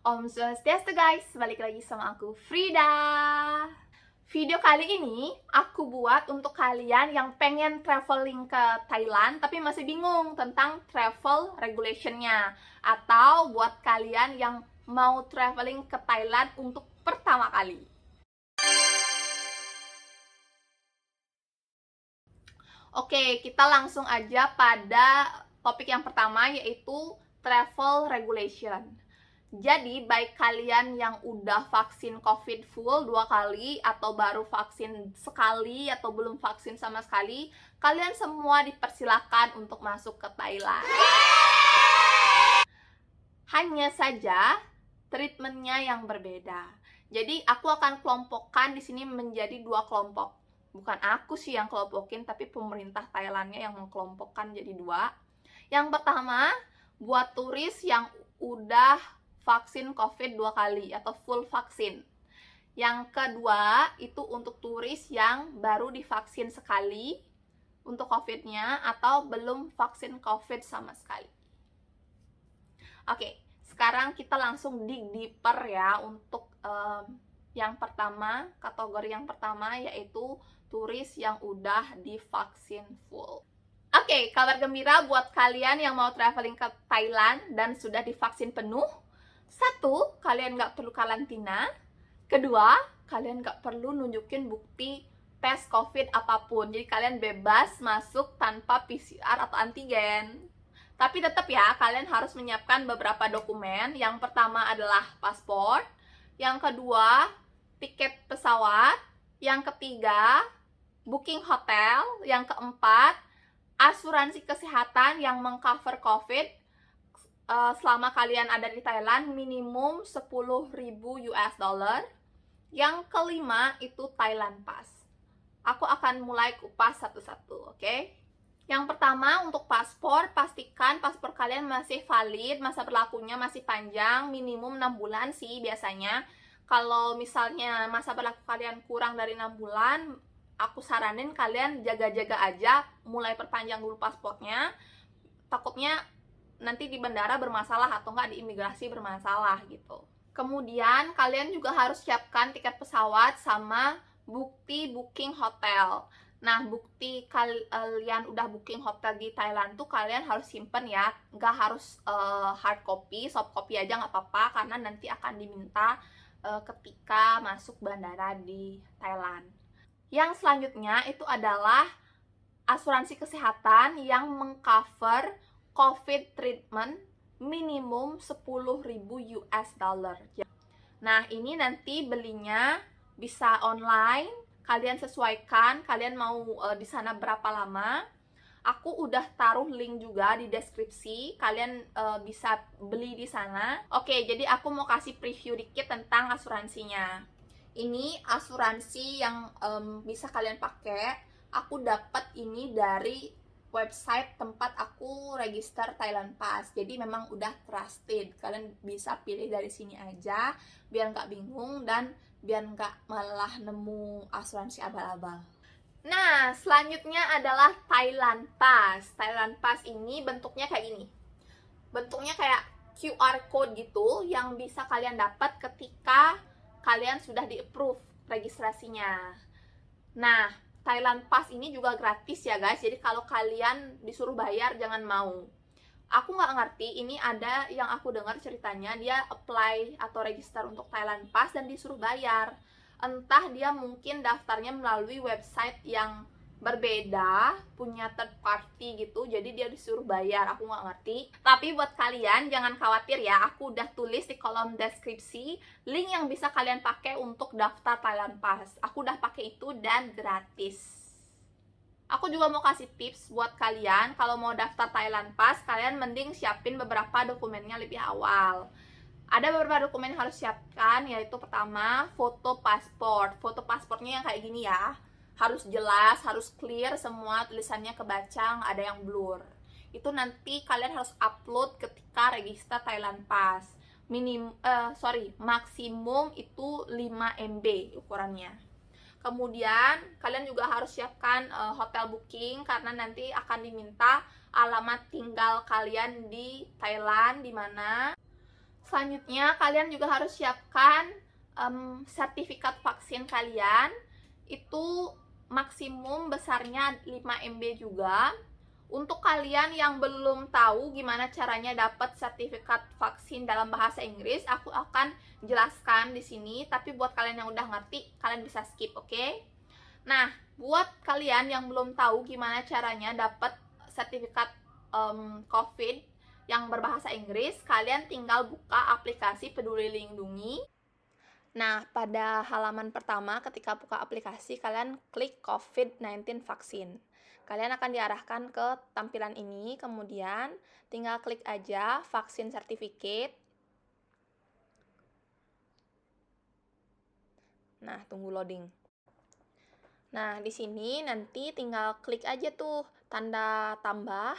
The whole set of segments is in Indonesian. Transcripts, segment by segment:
Om Swastiastu guys, balik lagi sama aku Frida. Video kali ini aku buat untuk kalian yang pengen traveling ke Thailand tapi masih bingung tentang travel regulationnya, atau buat kalian yang mau traveling ke Thailand untuk pertama kali. Oke, kita langsung aja pada topik yang pertama, yaitu travel regulation. Jadi, baik kalian yang udah vaksin COVID full 2 kali, atau baru vaksin sekali, atau belum vaksin sama sekali, kalian semua dipersilakan untuk masuk ke Thailand. Hanya saja, treatmentnya yang berbeda. Jadi, aku akan kelompokkan di sini menjadi 2 kelompok. Bukan aku sih yang kelompokin, tapi pemerintah Thailandnya yang mengkelompokkan jadi 2. Yang pertama, buat turis yang udah vaksin COVID 2 kali atau full vaksin. Yang kedua, itu untuk turis yang baru divaksin sekali untuk COVID-nya atau belum vaksin COVID sama sekali. Oke, sekarang kita langsung dig deeper ya untuk yang pertama, kategori yang pertama, yaitu turis yang udah divaksin full. Oke, kabar gembira buat kalian yang mau traveling ke Thailand dan sudah divaksin penuh. 1, kalian nggak perlu karantina. 2, kalian nggak perlu nunjukin bukti tes COVID apapun. Jadi kalian bebas masuk tanpa PCR atau antigen. Tapi tetap ya, kalian harus menyiapkan beberapa dokumen. Yang pertama adalah paspor. Yang kedua, tiket pesawat. Yang ketiga, booking hotel. Yang keempat, asuransi kesehatan yang mengcover COVID selama kalian ada di Thailand, minimum 10.000 US dollar. Yang kelima itu Thailand Pass. Aku akan mulai kupas satu-satu, oke? Yang pertama, untuk paspor, pastikan paspor kalian masih valid, masa berlakunya masih panjang, minimum 6 bulan sih biasanya. Kalau misalnya masa berlaku kalian kurang dari 6 bulan, aku saranin kalian jaga-jaga aja, mulai perpanjang dulu paspornya. Takutnya nanti di bandara bermasalah atau enggak di imigrasi bermasalah gitu. Kemudian kalian juga harus siapkan tiket pesawat sama bukti booking hotel. Nah, bukti kalian udah booking hotel di Thailand tuh kalian harus simpen ya. Nggak harus hard copy, soft copy aja nggak apa-apa, karena nanti akan diminta ketika masuk bandara di Thailand. Yang selanjutnya itu adalah asuransi kesehatan yang mengcover COVID treatment minimum 10.000 US dollar. Nah, ini nanti belinya bisa online, kalian sesuaikan, kalian mau di sana berapa lama. Aku udah taruh link juga di deskripsi, kalian bisa beli di sana. Oke, jadi aku mau kasih preview dikit tentang asuransinya. Ini asuransi yang bisa kalian pakai. Aku dapat ini dari website tempat aku register Thailand Pass. Jadi memang udah trusted. Kalian bisa pilih dari sini aja biar nggak bingung dan biar nggak malah nemu asuransi abal-abal. Nah, selanjutnya adalah Thailand Pass. Thailand Pass ini bentuknya kayak gini. Bentuknya kayak QR code gitu yang bisa kalian dapat ketika kalian sudah di-approve registrasinya. Nah, Thailand Pass ini juga gratis ya guys, jadi kalau kalian disuruh bayar jangan mau. Aku nggak ngerti, ini ada yang aku dengar ceritanya dia apply atau register untuk Thailand Pass dan disuruh bayar. Entah dia mungkin daftarnya melalui website yang berbeda, punya third party gitu, jadi dia disuruh bayar, aku nggak ngerti. Tapi buat kalian jangan khawatir ya, aku udah tulis di kolom deskripsi link yang bisa kalian pakai untuk daftar Thailand Pass. Aku udah pakai itu dan gratis. Aku juga mau kasih tips buat kalian, kalau mau daftar Thailand Pass, kalian mending siapin beberapa dokumennya lebih awal. Ada beberapa dokumen yang harus siapkan, yaitu pertama, foto paspor. Foto paspornya yang kayak gini ya, harus jelas, harus clear, semua tulisannya kebaca, nggak ada yang blur. Itu nanti kalian harus upload ketika register Thailand Pass. Maksimum itu 5 MB ukurannya. Kemudian kalian juga harus siapkan hotel booking, karena nanti akan diminta alamat tinggal kalian di Thailand di mana. Selanjutnya kalian juga harus siapkan sertifikat vaksin kalian. Itu maksimum besarnya 5 MB juga. Untuk kalian yang belum tahu gimana caranya dapat sertifikat vaksin dalam bahasa Inggris, aku akan jelaskan di sini. Tapi buat kalian yang udah ngerti, kalian bisa skip, oke? Nah, buat kalian yang belum tahu gimana caranya dapat sertifikat COVID yang berbahasa Inggris, kalian tinggal buka aplikasi Peduli Lindungi. Nah, pada halaman pertama ketika buka aplikasi, kalian klik COVID-19 vaksin. Kalian akan diarahkan ke tampilan ini, kemudian tinggal klik aja vaksin certificate. Nah, tunggu loading. Nah, di sini nanti tinggal klik aja tuh tanda tambah.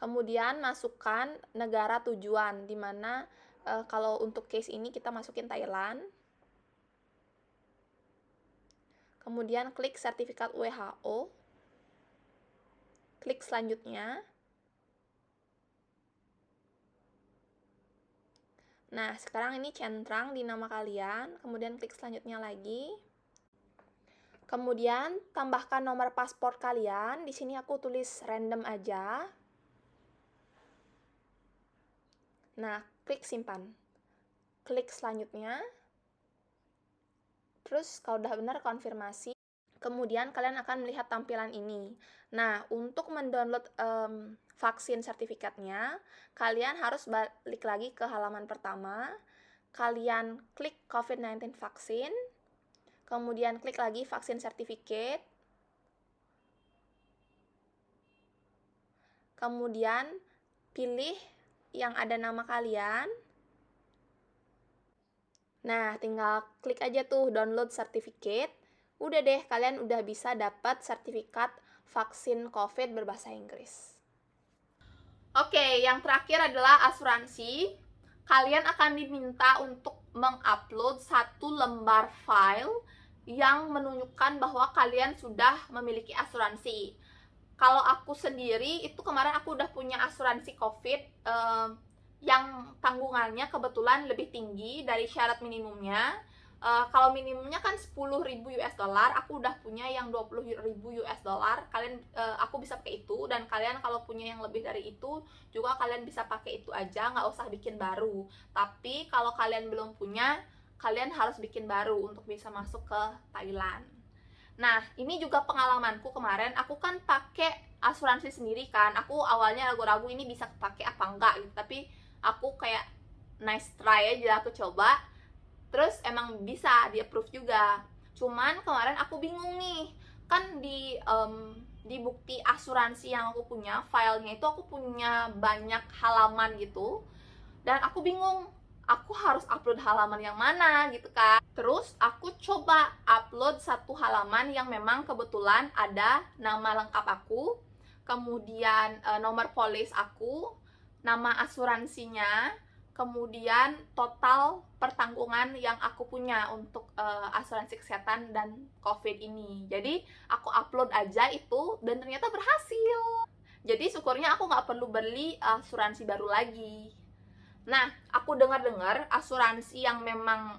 Kemudian masukkan negara tujuan, dimana kalau untuk case ini kita masukin Thailand. Kemudian klik sertifikat WHO. Klik selanjutnya. Nah, sekarang ini centang di nama kalian. Kemudian klik selanjutnya lagi. Kemudian tambahkan nomor paspor kalian. Di sini aku tulis random aja. Nah, klik simpan. Klik selanjutnya. Terus kalau udah benar konfirmasi. Kemudian kalian akan melihat tampilan ini. Nah, untuk mendownload vaksin sertifikatnya, kalian harus balik lagi ke halaman pertama. Kalian klik COVID-19 vaksin. Kemudian klik lagi vaksin sertifikat. Kemudian pilih yang ada nama kalian. Nah, tinggal klik aja tuh download certificate. Udah deh, kalian udah bisa dapat sertifikat vaksin COVID berbahasa Inggris. Oke, yang terakhir adalah asuransi. Kalian akan diminta untuk mengupload 1 lembar file yang menunjukkan bahwa kalian sudah memiliki asuransi. Kalau aku sendiri, itu kemarin aku udah punya asuransi COVID yang tanggungannya kebetulan lebih tinggi dari syarat minimumnya. Kalau minimumnya kan 10.000 US dollar, aku udah punya yang 20.000 US dollar. Kalian, aku bisa pakai itu, dan kalian kalau punya yang lebih dari itu juga kalian bisa pakai itu aja, nggak usah bikin baru. Tapi kalau kalian belum punya, kalian harus bikin baru untuk bisa masuk ke Thailand. Nah, ini juga pengalamanku kemarin. Aku kan pakai asuransi sendiri kan. Aku awalnya ragu-ragu ini bisa pakai apa enggak gitu, tapi aku kayak nice try aja, aku coba. Terus emang bisa di approve juga. Cuman kemarin aku bingung nih, kan di bukti asuransi yang aku punya, filenya itu aku punya banyak halaman gitu, dan aku bingung aku harus upload halaman yang mana gitu kan. Terus aku coba upload 1 halaman yang memang kebetulan ada nama lengkap aku, kemudian nomor polis aku, nama asuransinya, kemudian total pertanggungan yang aku punya untuk asuransi kesehatan dan COVID ini. Jadi aku upload aja itu, dan ternyata berhasil. Jadi syukurnya aku nggak perlu beli asuransi baru lagi. Nah, aku dengar-dengar asuransi yang memang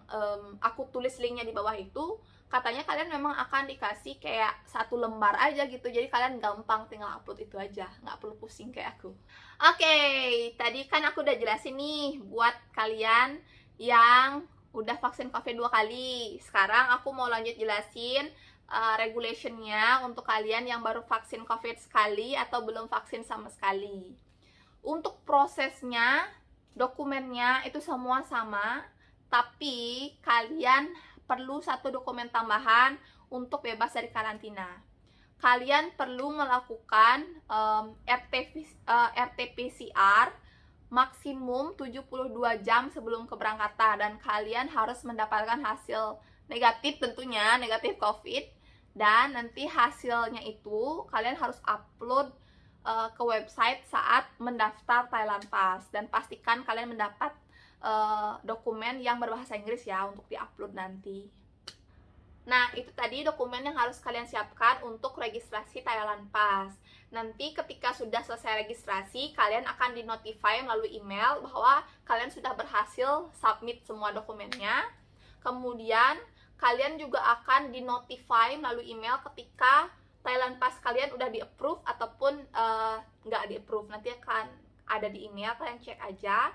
aku tulis linknya di bawah itu, katanya kalian memang akan dikasih kayak 1 lembar aja gitu. Jadi kalian gampang tinggal upload itu aja, nggak perlu pusing kayak aku. Oke, tadi kan aku udah jelasin nih buat kalian yang udah vaksin COVID 2 kali. Sekarang aku mau lanjut jelasin regulationnya untuk kalian yang baru vaksin COVID sekali atau belum vaksin sama sekali. Untuk prosesnya, dokumennya itu semua sama, tapi kalian perlu 1 dokumen tambahan untuk bebas dari karantina. Kalian perlu melakukan RT-PCR maksimum 72 jam sebelum keberangkatan, dan kalian harus mendapatkan hasil negatif, tentunya negatif COVID. Dan nanti hasilnya itu kalian harus upload ke website saat mendaftar Thailand Pass, dan pastikan kalian mendapat dokumen yang berbahasa Inggris ya untuk diupload nanti. Nah, itu tadi dokumen yang harus kalian siapkan untuk registrasi Thailand Pass. Nanti ketika sudah selesai registrasi, kalian akan di-notify melalui email bahwa kalian sudah berhasil submit semua dokumennya. Kemudian, kalian juga akan di-notify melalui email ketika Thailand Pass kalian udah di-approve ataupun nggak di-approve. Nanti akan ada di email, kalian cek aja.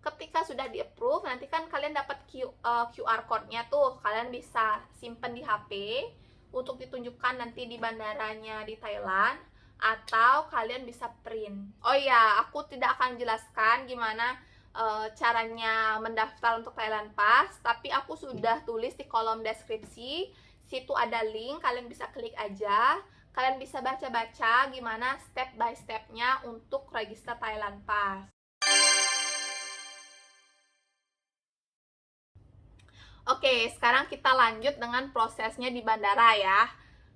Ketika sudah di-approve, nanti kan kalian dapat QR code-nya tuh. Kalian bisa simpen di HP untuk ditunjukkan nanti di bandaranya di Thailand, atau kalian bisa print. Oh iya, aku tidak akan jelaskan gimana caranya mendaftar untuk Thailand Pass, tapi aku sudah tulis di kolom deskripsi. Situ ada link, kalian bisa klik aja. Kalian bisa baca-baca gimana step by step-nya untuk register Thailand Pass. Oke, sekarang kita lanjut dengan prosesnya di bandara ya.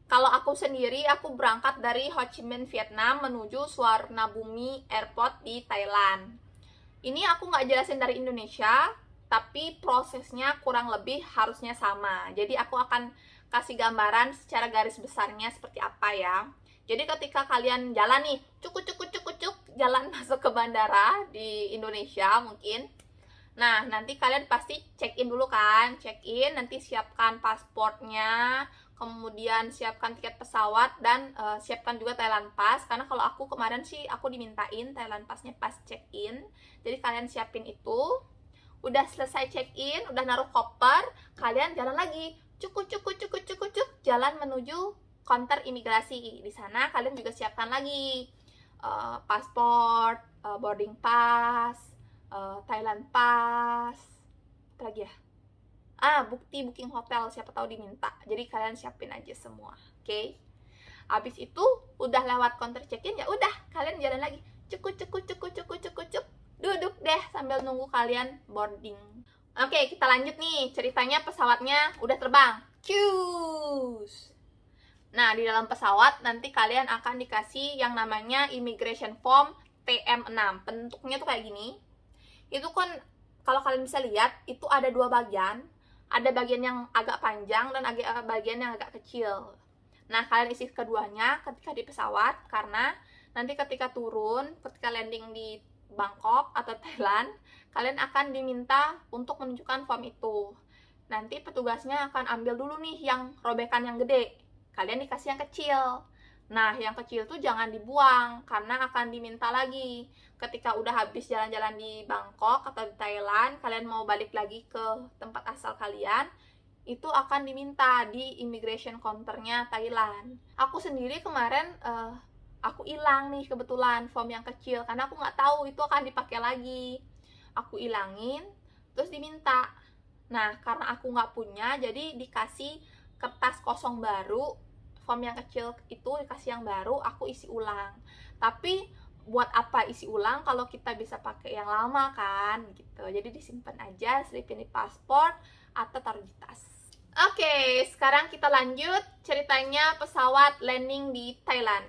Kalau aku sendiri, aku berangkat dari Ho Chi Minh, Vietnam menuju Suvarnabhumi Airport di Thailand. Ini aku nggak jelasin dari Indonesia, tapi prosesnya kurang lebih harusnya sama. Jadi aku akan kasih gambaran secara garis besarnya seperti apa ya. Jadi ketika kalian jalan nih, cuk, jalan masuk ke bandara di Indonesia mungkin. Nah, nanti kalian pasti check-in dulu kan, check-in, nanti siapkan pasportnya, kemudian siapkan tiket pesawat, dan siapkan juga Thailand Pass, karena kalau aku kemarin sih, aku dimintain Thailand Pass-nya pas check-in, jadi kalian siapin itu. Udah selesai check-in, udah naruh koper, kalian jalan lagi, cuk, jalan menuju counter imigrasi. Di sana kalian juga siapkan lagi paspor, boarding pass, Thailand Pass, apa lagi ya? Bukti booking hotel, siapa tahu diminta. Jadi kalian siapin aja semua, oke? Abis itu udah lewat counter check-in, ya udah kalian jalan lagi, cuk, duduk deh sambil nunggu kalian boarding. Oke, kita lanjut nih, ceritanya pesawatnya udah terbang. Cus. Nah, di dalam pesawat nanti kalian akan dikasih yang namanya immigration form TM6. Bentuknya tuh kayak gini. Itu kan kalau kalian bisa lihat itu ada dua bagian, ada bagian yang agak panjang dan bagian yang agak kecil. Nah, kalian isi keduanya ketika di pesawat, karena nanti ketika turun, ketika landing di Bangkok atau Thailand, kalian akan diminta untuk menunjukkan form itu. Nanti petugasnya akan ambil dulu nih yang robekan yang gede, kalian dikasih yang kecil. Nah, yang kecil tuh jangan dibuang, karena akan diminta lagi. Ketika udah habis jalan-jalan di Bangkok atau di Thailand, kalian mau balik lagi ke tempat asal kalian, itu akan diminta di immigration counternya Thailand. Aku sendiri kemarin, aku hilang nih kebetulan form yang kecil, karena aku nggak tahu itu akan dipakai lagi. Aku ilangin, terus diminta. Nah, karena aku nggak punya, jadi dikasih kertas kosong baru, form yang kecil itu dikasih yang baru, aku isi ulang. Tapi buat apa isi ulang kalau kita bisa pakai yang lama kan gitu. Jadi disimpan aja, selipin di paspor atau taruh di tas. Oke, sekarang kita lanjut ceritanya pesawat landing di Thailand.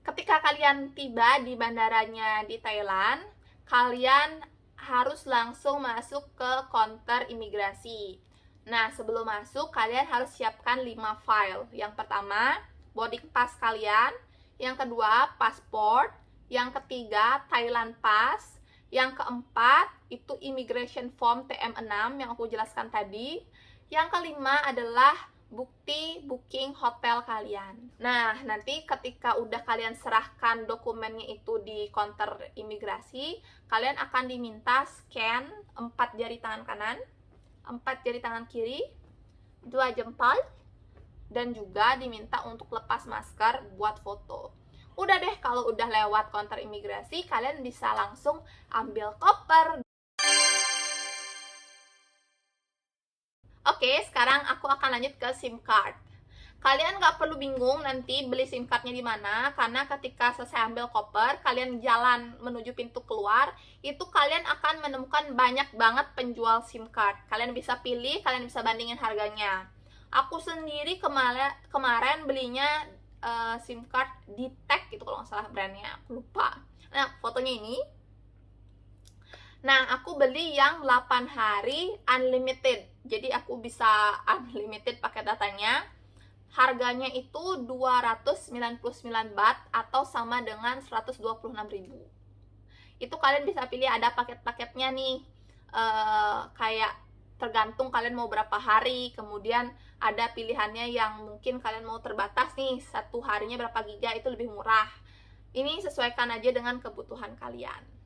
Ketika kalian tiba di bandaranya di Thailand, kalian harus langsung masuk ke counter imigrasi. Nah, sebelum masuk, kalian harus siapkan 5 file. Yang pertama, boarding pass kalian. Yang kedua, pasport. Yang ketiga, Thailand Pass. Yang keempat, itu immigration form TM6 yang aku jelaskan tadi. Yang kelima adalah bukti booking hotel kalian. Nah, nanti ketika udah kalian serahkan dokumennya itu di counter imigrasi, kalian akan diminta scan 4 jari tangan kanan, 4 jari tangan kiri, 2 jempol, dan juga diminta untuk lepas masker buat foto. Udah deh, kalau udah lewat counter imigrasi, kalian bisa langsung ambil koper. Oke, sekarang aku akan lanjut ke SIM card. Kalian nggak perlu bingung nanti beli SIM cardnya di mana, karena ketika selesai ambil koper, kalian jalan menuju pintu keluar, itu kalian akan menemukan banyak banget penjual SIM card. Kalian bisa pilih, kalian bisa bandingin harganya. Aku sendiri kemarin belinya SIM card di Tag gitu kalau nggak salah brandnya, aku lupa. Nah, fotonya ini. Nah, aku beli yang 8 hari unlimited. Jadi aku bisa unlimited pakai datanya. Harganya itu 299 baht atau sama dengan 126.000. Itu kalian bisa pilih, ada paket-paketnya nih. Kayak tergantung kalian mau berapa hari. Kemudian ada pilihannya yang mungkin kalian mau terbatas nih, satu harinya berapa giga, itu lebih murah. Ini sesuaikan aja dengan kebutuhan kalian.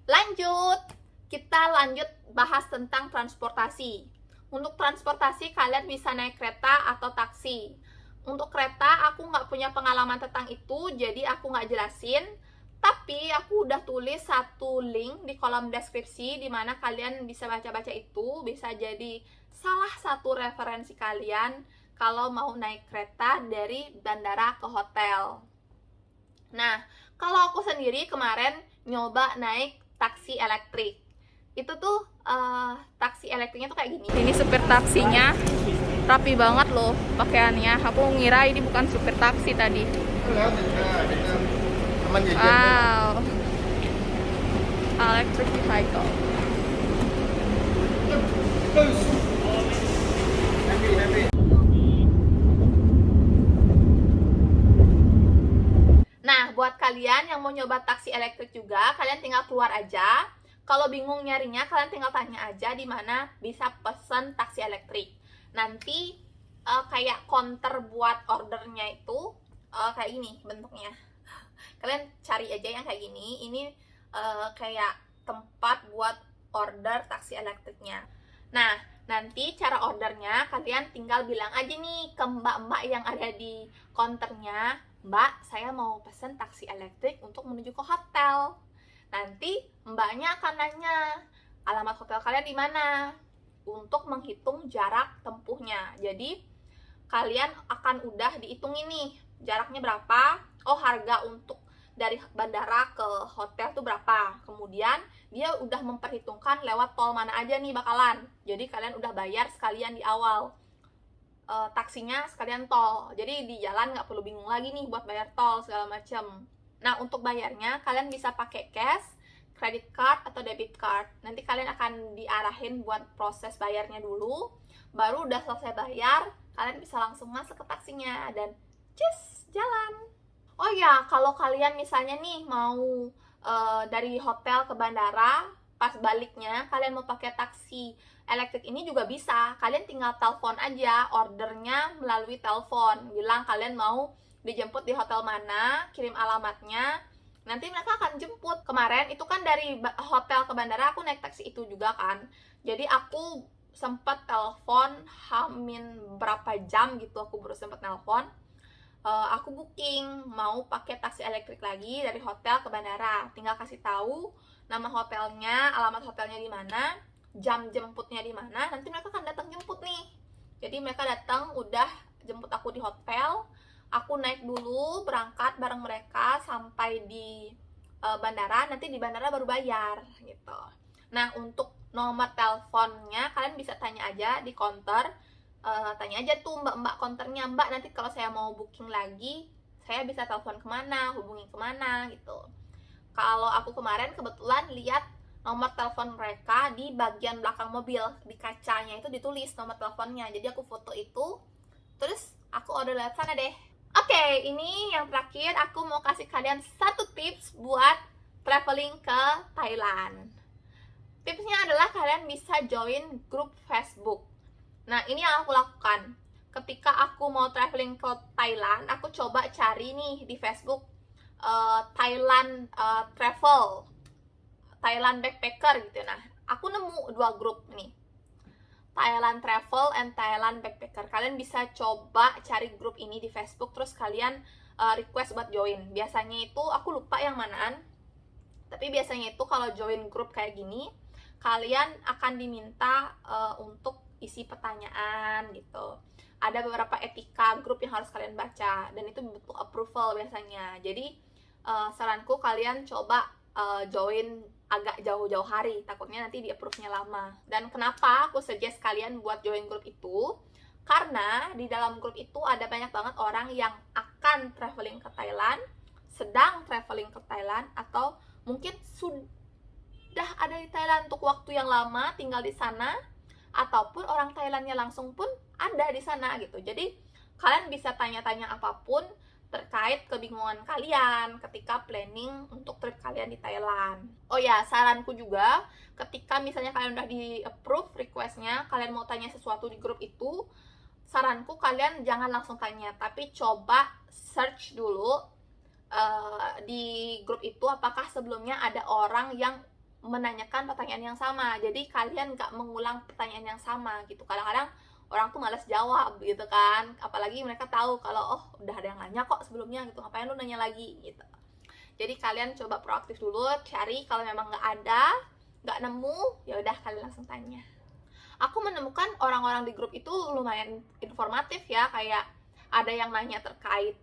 Lanjut, kita lanjut bahas tentang transportasi. Untuk transportasi kalian bisa naik kereta atau taksi. Untuk kereta aku nggak punya pengalaman tentang itu, jadi aku nggak jelasin. Tapi aku udah tulis satu link di kolom deskripsi di mana kalian bisa baca-baca itu, bisa jadi salah satu referensi kalian kalau mau naik kereta dari bandara ke hotel. Nah, kalau aku sendiri kemarin nyoba naik taksi elektrik. Itu tuh taksi elektriknya tuh kayak gini. Ini supir taksinya rapi banget loh pakaiannya. Aku ngira ini bukan supir taksi tadi. Wow, electric vehicle. Nah, buat kalian yang mau nyoba taksi elektrik juga, kalian tinggal keluar aja. Kalau bingung nyarinya, kalian tinggal tanya aja di mana bisa pesen taksi elektrik. Nanti kayak counter buat ordernya itu kayak gini bentuknya. Kalian cari aja yang kayak gini. Ini kayak tempat buat order taksi elektriknya. Nah, nanti cara ordernya kalian tinggal bilang aja nih ke mbak-mbak yang ada di counternya, "Mbak, saya mau pesen taksi elektrik untuk menuju ke hotel." Nanti mbaknya akan nanya, "Alamat hotel kalian di mana?" Untuk menghitung jarak tempuhnya. Jadi kalian akan udah dihitung ini jaraknya berapa. Oh, harga untuk dari bandara ke hotel tuh berapa. Kemudian dia udah memperhitungkan lewat tol mana aja nih bakalan. Jadi kalian udah bayar sekalian di awal. Taksinya sekalian tol. Jadi di jalan nggak perlu bingung lagi nih buat bayar tol segala macam. Nah, untuk bayarnya kalian bisa pakai cash, credit card, atau debit card. Nanti kalian akan diarahin buat proses bayarnya dulu. Baru udah selesai bayar, kalian bisa langsung masuk ke taksinya dan cus, jalan. Oh ya, kalau kalian misalnya nih mau dari hotel ke bandara, pas baliknya kalian mau pakai taksi elektrik ini juga bisa. Kalian tinggal telepon aja, ordernya melalui telepon. Bilang kalian mau dijemput di hotel mana, kirim alamatnya, nanti mereka akan jemput. Kemarin itu kan dari hotel ke bandara aku naik taksi itu juga kan. Jadi aku sempat telepon hamin berapa jam gitu, aku baru sempat telepon. Aku booking mau pakai taksi elektrik lagi dari hotel ke bandara. Tinggal kasih tahu nama hotelnya, alamat hotelnya di mana, jam jemputnya di mana. Nanti mereka akan datang jemput nih. Jadi mereka datang udah jemput aku di hotel. Aku naik dulu, berangkat bareng mereka sampai di bandara. Nanti di bandara baru bayar gitu. Nah, untuk nomor teleponnya kalian bisa tanya aja di counter. Tanya aja tuh mbak-mbak counternya, "Mbak, nanti kalau saya mau booking lagi, saya bisa telepon kemana, hubungi kemana," gitu. Kalau aku kemarin kebetulan lihat nomor telepon mereka di bagian belakang mobil, di kacanya itu ditulis nomor teleponnya. Jadi aku foto itu, terus aku order lewat sana deh. Oke, ini yang terakhir aku mau kasih kalian satu tips buat traveling ke Thailand. Tipsnya adalah kalian bisa join grup Facebook. Nah, ini yang aku lakukan. Ketika aku mau traveling ke Thailand, aku coba cari nih di Facebook Thailand travel, Thailand backpacker gitu. Nah, aku nemu dua grup nih, Thailand Travel and Thailand Backpacker. Kalian bisa coba cari grup ini di Facebook, terus kalian request buat join. Biasanya itu, aku lupa yang manaan, tapi biasanya itu kalau join grup kayak gini, kalian akan diminta untuk isi pertanyaan gitu. Ada beberapa etika grup yang harus kalian baca, dan itu bentuk approval biasanya. Jadi saranku kalian coba join agak jauh-jauh hari, takutnya nanti di approve-nya lama. Dan kenapa aku suggest kalian buat join grup itu? Karena di dalam grup itu ada banyak banget orang yang akan traveling ke Thailand, sedang traveling ke Thailand, atau mungkin sudah ada di Thailand untuk waktu yang lama, tinggal di sana, ataupun orang Thailandnya langsung pun ada di sana gitu. Jadi kalian bisa tanya-tanya apapun terkait kebingungan kalian ketika planning untuk trip kalian di Thailand. Oh ya, saranku juga, ketika misalnya kalian udah di approve requestnya, kalian mau tanya sesuatu di grup itu, saranku kalian jangan langsung tanya, tapi coba search dulu di grup itu apakah sebelumnya ada orang yang menanyakan pertanyaan yang sama. Jadi kalian nggak mengulang pertanyaan yang sama gitu. Kadang-kadang orang tuh malas jawab gitu kan, apalagi mereka tahu kalau oh udah ada yang nanya kok sebelumnya gitu, ngapain lu nanya lagi gitu. Jadi kalian coba proaktif dulu, cari, kalau memang nggak ada, nggak nemu, ya udah kalian langsung tanya. Aku menemukan orang-orang di grup itu lumayan informatif ya, kayak ada yang nanya terkait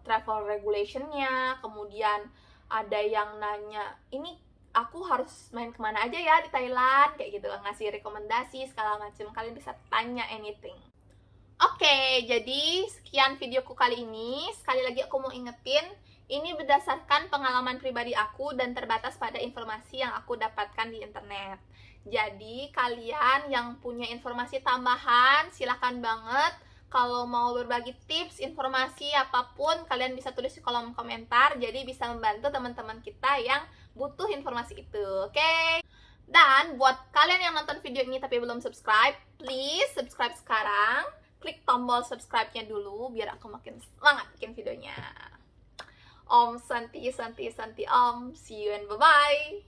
travel regulationnya, kemudian ada yang nanya ini aku harus main kemana aja ya di Thailand, kayak gitu, ngasih rekomendasi segala macam. Kalian bisa tanya anything. Oke, jadi sekian videoku kali ini. Sekali lagi aku mau ingetin, ini berdasarkan pengalaman pribadi aku dan terbatas pada informasi yang aku dapatkan di internet. Jadi kalian yang punya informasi tambahan, silahkan banget. Kalau mau berbagi tips, informasi, apapun, kalian bisa tulis di kolom komentar. Jadi bisa membantu teman-teman kita yang butuh informasi itu, oke? Dan buat kalian yang nonton video ini tapi belum subscribe, please subscribe sekarang. Klik tombol subscribe-nya dulu biar aku makin semangat bikin videonya. Om Santi, Santi, Santi Om. See you and bye-bye.